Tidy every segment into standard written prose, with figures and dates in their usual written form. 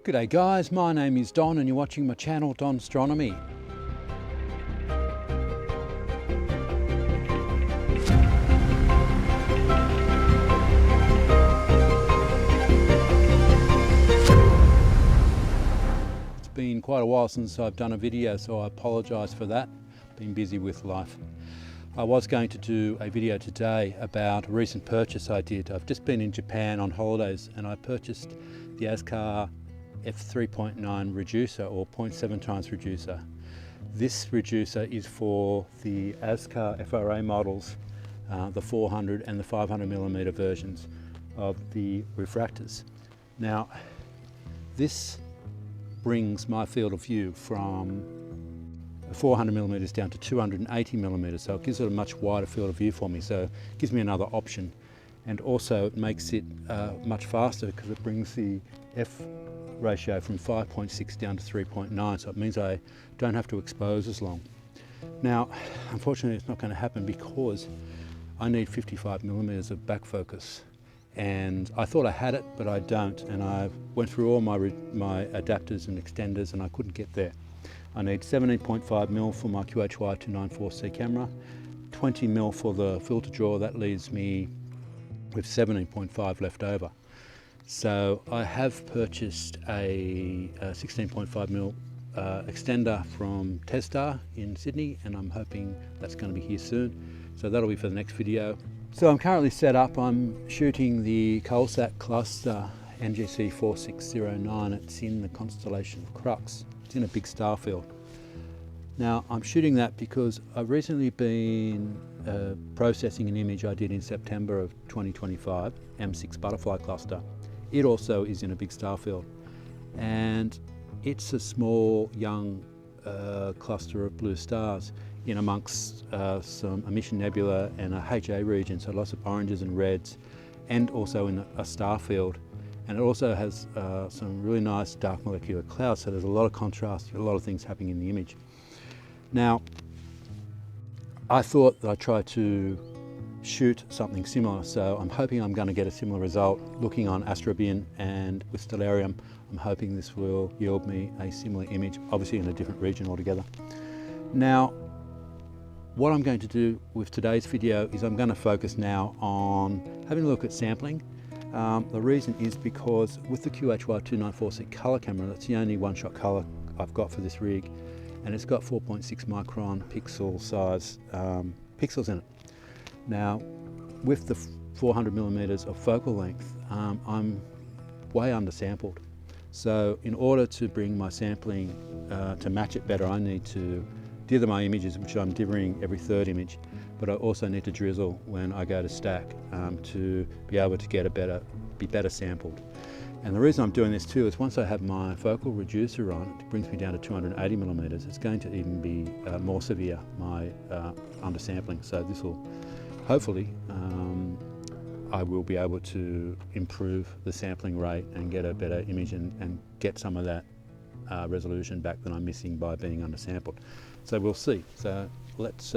G'day guys, my name is Don and you're watching my channel, Don Astronomy. It's been quite a while since I've done a video, so I apologise for that. Been busy with life. I was going to do a video today about a recent purchase I did. I've just been in Japan on holidays and I purchased the ASCAR f3.9 reducer, or 0.7 times reducer. This reducer is for the ASCAR FRA models, the 400 and the 500mm versions of the refractors. Now, this brings my field of view from 400mm down to 280mm, so it gives it a much wider field of view for me, so it gives me another option. And also it makes it much faster because it brings the F ratio from 5.6 down to 3.9, so it means I don't have to expose as long. Now, unfortunately it's not going to happen because I need 55mm of back focus, and I thought I had it but I don't, and I went through all my adapters and extenders and I couldn't get there. I need 17.5mm for my QHY 294C camera, 20mm for the filter drawer. That leaves me with 17.5 left over. So I have purchased a 16.5mm extender from Testar in Sydney, and I'm hoping that's going to be here soon. So that'll be for the next video. So I'm currently set up. I'm shooting the Coalsat cluster NGC 4609. It's in the constellation of Crux. It's in a big star field. Now I'm shooting that because I've recently been processing an image I did in September of 2025, M6 butterfly cluster. It also is in a big star field, and it's a small young cluster of blue stars in amongst some emission nebula and a HA region, so lots of oranges and reds, and also in a star field. And it also has some really nice dark molecular clouds, so there's a lot of contrast, a lot of things happening in the image. Now, I thought that I'd try to shoot something similar, so I'm hoping I'm going to get a similar result. Looking on Astrobin and with Stellarium, I'm hoping this will yield me a similar image, obviously in a different region altogether. Now, what I'm going to do with today's video is I'm going to focus now on having a look at sampling. The reason is because with the QHY 294C colour camera, that's the only one-shot colour I've got for this rig, and it's got 4.6 micron pixel size pixels in it. Now, with the 400mm of focal length, I'm way undersampled. So in order to bring my sampling to match it better, I need to dither my images, which I'm dithering every third image, but I also need to drizzle when I go to stack to be able to get be better sampled. And the reason I'm doing this too is once I have my focal reducer on, it brings me down to 280mm. It's going to even be more severe, my undersampling. So this will, hopefully, I will be able to improve the sampling rate and get a better image and get some of that resolution back that I'm missing by being undersampled. So we'll see. So let's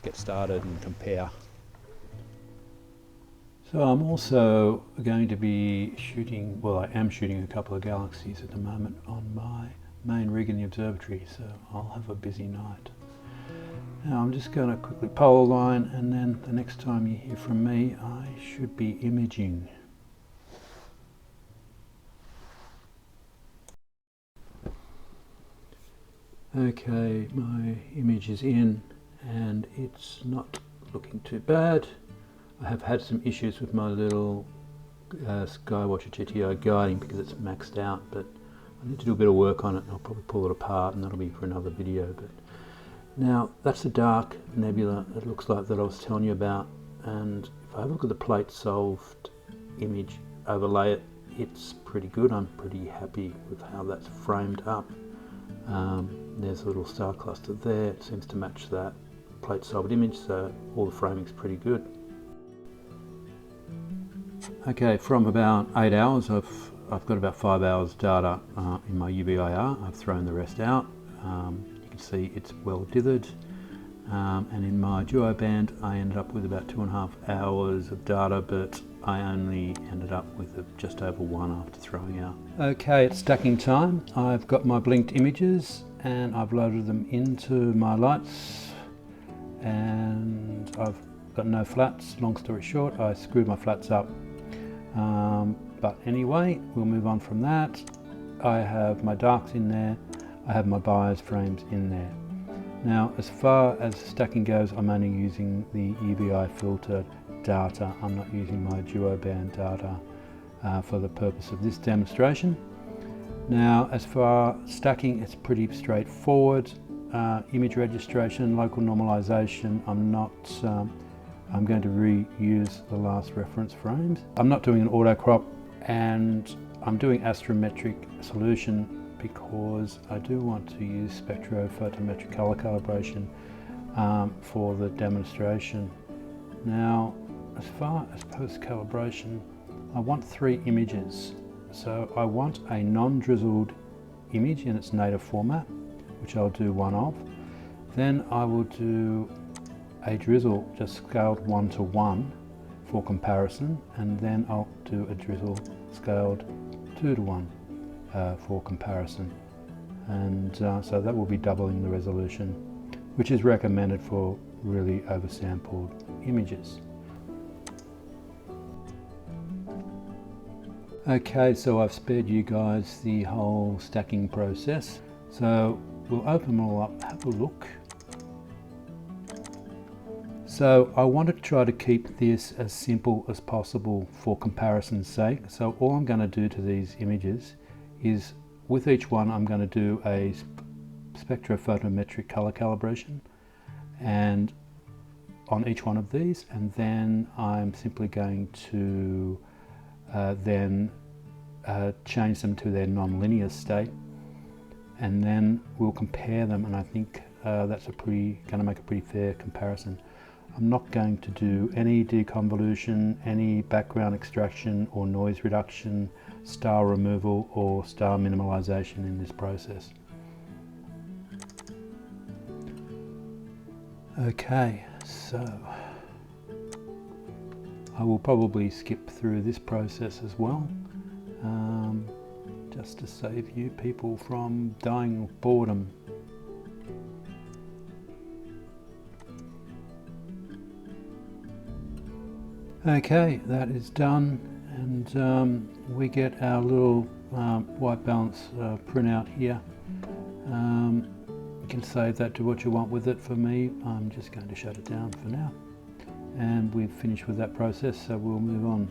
get started and compare. So I'm also going to be shooting, well, I am shooting a couple of galaxies at the moment on my main rig in the observatory, so I'll have a busy night. Now I'm just going to quickly polar line, and then the next time you hear from me, I should be imaging. Okay, my image is in and it's not looking too bad. I have had some issues with my little Skywatcher GTO guiding because it's maxed out, but I need to do a bit of work on it, and I'll probably pull it apart, and that'll be for another video. But now that's the dark nebula, it looks like, that I was telling you about, and if I look at the plate solved image, overlay it, it's pretty good. I'm pretty happy with how that's framed up. There's a little star cluster there, it seems to match that plate solved image, so all the framing's pretty good. Okay, from about 8 hours, I've got about 5 hours data in my UVIR. I've thrown the rest out. You can see it's well dithered. And in my duo band, I ended up with about 2.5 hours of data, but I only ended up with just over 1 after throwing out. Okay, it's stacking time. I've got my blinked images and I've loaded them into my lights, and I've got no flats. Long story short, I screwed my flats up. But anyway, we'll move on from that. I have my darks in there. I have my bias frames in there. Now, as far as stacking goes, I'm only using the UVI filtered data. I'm not using my duoband data for the purpose of this demonstration. Now, as far as stacking, it's pretty straightforward. Image registration, local normalization, I'm going to reuse the last reference frames. I'm not doing an auto crop, and I'm doing astrometric solution because I do want to use spectrophotometric color calibration for the demonstration. Now, as far as post-calibration, I want 3 images. So I want a non-drizzled image in its native format, which I'll do 1 of. Then I will do a drizzle just scaled 1:1 for comparison, and then I'll do a drizzle scaled 2:1 for comparison, and so that will be doubling the resolution, which is recommended for really oversampled images. Okay, so I've spared you guys the whole stacking process, so we'll open them all up, have a look. So I want to try to keep this as simple as possible for comparison's sake. So all I'm going to do to these images is, with each one, I'm going to do a spectrophotometric color calibration and on each one of these, and then I'm simply going to change them to their non-linear state, and then we'll compare them, and I think that's going to make a pretty fair comparison. I'm not going to do any deconvolution, any background extraction or noise reduction, star removal or star minimalization in this process. Okay, so I will probably skip through this process as well, just to save you people from dying of boredom. Okay, that is done, and we get our little white balance printout here. You can save that to what you want with it. For me, I'm just going to shut it down for now, and we've finished with that process, so we'll move on.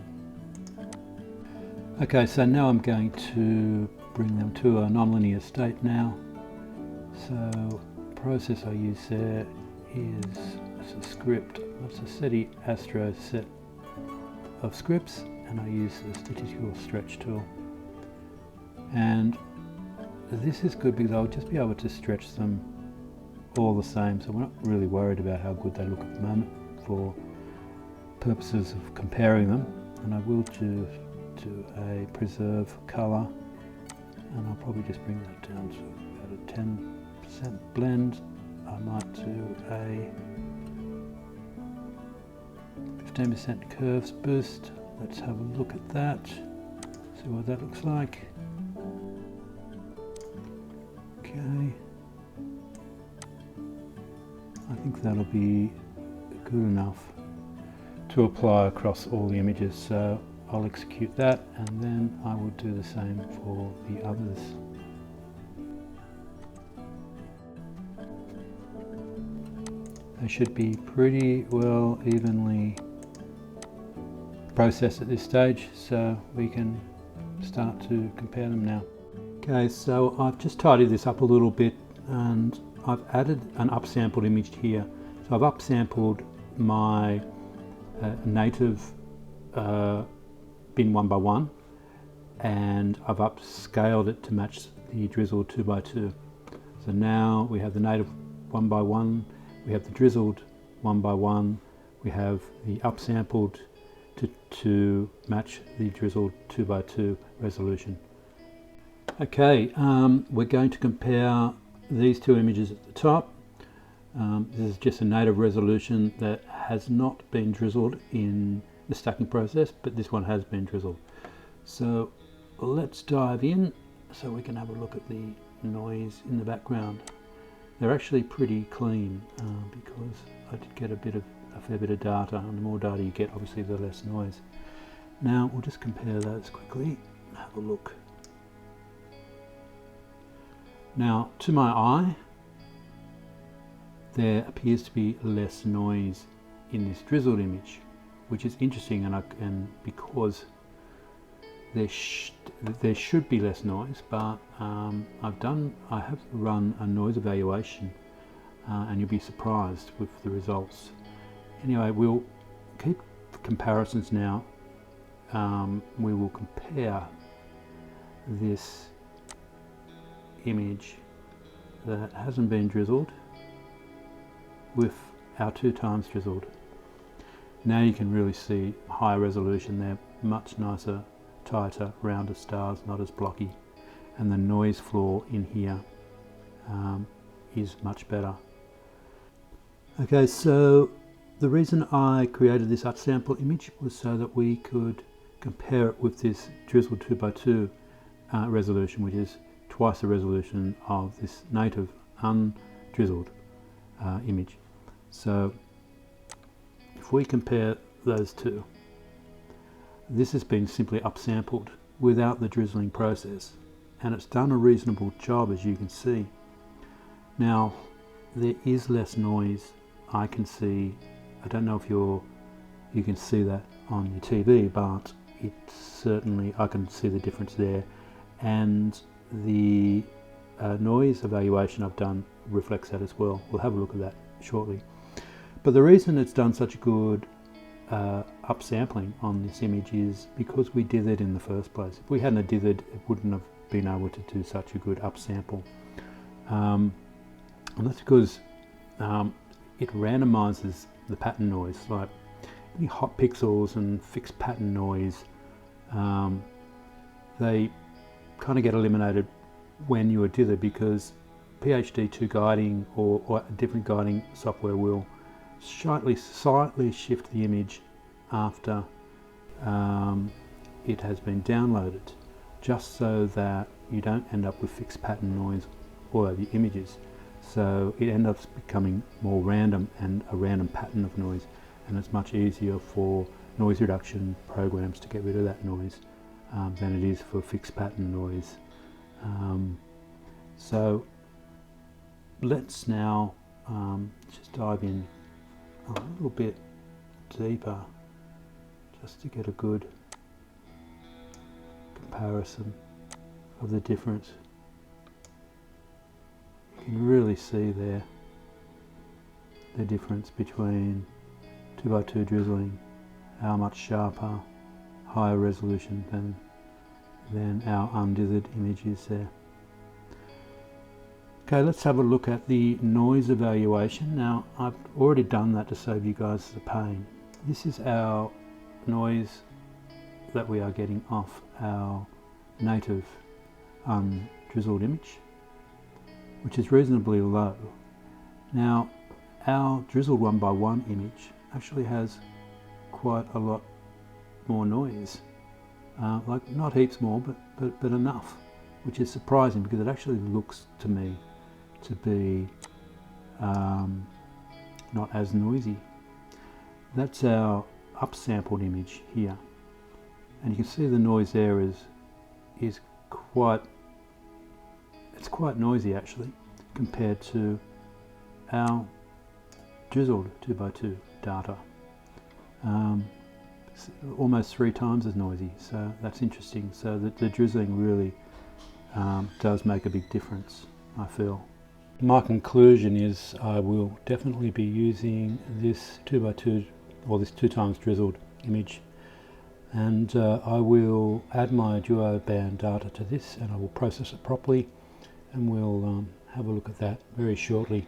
Okay, so now I'm going to bring them to a nonlinear state now. So the process I use there is a script. It's a SETI Astro set of scripts, and I use the statistical stretch tool, and this is good because I'll just be able to stretch them all the same, so we're not really worried about how good they look at the moment for purposes of comparing them. And I will do a preserve color, and I'll probably just bring that down to about a 10% blend. I might do a 15% curves boost. Let's have a look at that, see what that looks like. Okay, I think that'll be good enough to apply across all the images, so I'll execute that, and then I will do the same for the others. They should be pretty well evenly processed at this stage, so we can start to compare them now. Okay, so I've just tidied this up a little bit, and I've added an upsampled image here. So I've upsampled my native bin 1:1, and I've upscaled it to match the drizzled 2:2. So now we have the native 1:1, we have the drizzled 1:1, we have the upsampled to match the drizzled 2:2 resolution. Okay, we're going to compare these two images at the top. This is just a native resolution that has not been drizzled in the stacking process, but this one has been drizzled. So let's dive in so we can have a look at the noise in the background. They're actually pretty clean because I did get a fair bit of data, and the more data you get, obviously the less noise. Now we'll just compare those quickly and have a look. Now to my eye, there appears to be less noise in this drizzled image, which is interesting, and because there should be less noise, but I have run a noise evaluation, and you'll be surprised with the results. Anyway, we'll keep the comparisons now. We will compare this image that hasn't been drizzled with our 2 times drizzled. Now you can really see higher resolution there, much nicer, tighter, rounder stars, not as blocky, and the noise floor in here is much better. Okay, so the reason I created this upsample image was so that we could compare it with this drizzled 2x2 resolution, which is twice the resolution of this native undrizzled image. So if we compare those two, this has been simply upsampled without the drizzling process, and it's done a reasonable job, as you can see. Now there is less noise. I can see, I don't know if you can see that on your TV, but it certainly, I can see the difference there, and the noise evaluation I've done reflects that as well. We'll have a look at that shortly. But the reason it's done such good upsampling on this image is because we dithered in the first place. If we hadn't dithered, it wouldn't have been able to do such a good upsample. And that's because it randomizes the pattern noise, like any hot pixels and fixed pattern noise. They kind of get eliminated when you are dithered, because PhD2 guiding or a different guiding software will slightly shift the image after it has been downloaded, just so that you don't end up with fixed pattern noise all over the images. So it ends up becoming more random and a random pattern of noise, and it's much easier for noise reduction programs to get rid of that noise than it is for fixed pattern noise. So let's now just dive in a little bit deeper just to get a good comparison of the difference. You can really see there the difference between 2x2 drizzling, how much sharper, higher resolution than our undithered images there. Okay, let's have a look at the noise evaluation. Now, I've already done that to save you guys the pain. This is our noise that we are getting off our native undrizzled image, which is reasonably low. Now, our drizzled 1x1 image actually has quite a lot more noise, like not heaps more, but enough, which is surprising because it actually looks to me to be not as noisy. That's our upsampled image here, and you can see the noise there is quite noisy actually compared to our drizzled 2x2 data. Almost 3 times as noisy, so that's interesting. So the drizzling really does make a big difference, I feel. My conclusion is I will definitely be using this 2x2 or this 2 times drizzled image, and I will add my duo band data to this, and I will process it properly, and we'll have a look at that very shortly.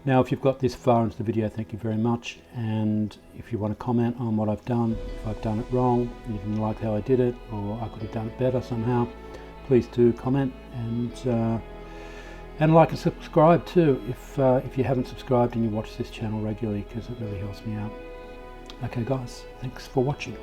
Now, if you've got this far into the video, thank you very much, and if you want to comment on what I've done, if I've done it wrong, you didn't like how I did it, or I could have done it better somehow, please do comment, and like and subscribe too if you haven't subscribed and you watch this channel regularly, because it really helps me out. Okay guys, thanks for watching.